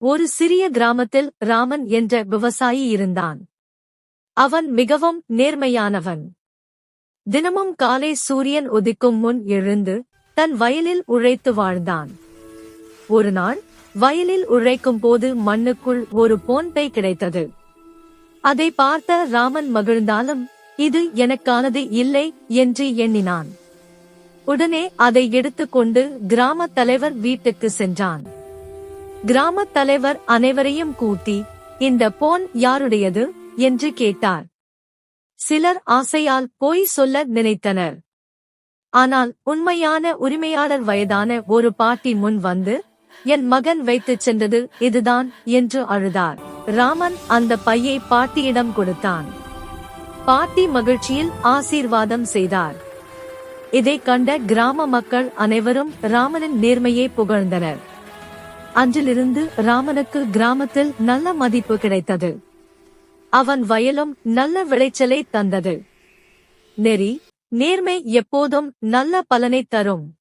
ஒரு சிறிய கிராமத்தில் ராமன் என்ற விவசாயி இருந்தான். அவன் மிகவும் நேர்மையானவன். தினமும் காலை சூரியன் உதிக்கும் முன் எழுந்து தன் வயலில் உழைத்து வாழ்ந்தான். ஒருநாள் வயலில் உழைக்கும் போது மண்ணுக்குள் ஒரு பொன் பை கிடைத்தது. அதை பார்த்த ராமன் மகிழ்ந்தாலும் இது எனக்கானது இல்லை என்று எண்ணினான். உடனே அதை எடுத்துக்கொண்டு கிராமத் தலைவர் வீட்டுக்கு சென்றான். கிராமத் தலைவர் அனைவரையும் கூட்டி, இந்த பொன் யாருடையது என்று கேட்டார். சிலர் ஆசையால் பொய் சொல்ல நினைத்தனர். ஆனால் உண்மையான உரிமையாளர் வயதான ஒரு பாட்டி முன் வந்து, என் மகன் வைத்துச் சென்றது இதுதான் என்று அழுதார். ராமன் அந்த பையை பாட்டியிடம் கொடுத்தான். பாட்டி மகிழ்ச்சியில் ஆசீர்வாதம் செய்தார். இதைக் கண்ட கிராம மக்கள் அனைவரும் ராமனின் நேர்மையை புகழ்ந்தனர். அன்றிலிருந்து ராமனுக்கு கிராமத்தில் நல்ல மதிப்பு கிடைத்தது. அவன் வயலும் நல்ல விளைச்சலை தந்தது. நெறி, நேர்மை எப்போதும் நல்ல பலனை தரும்.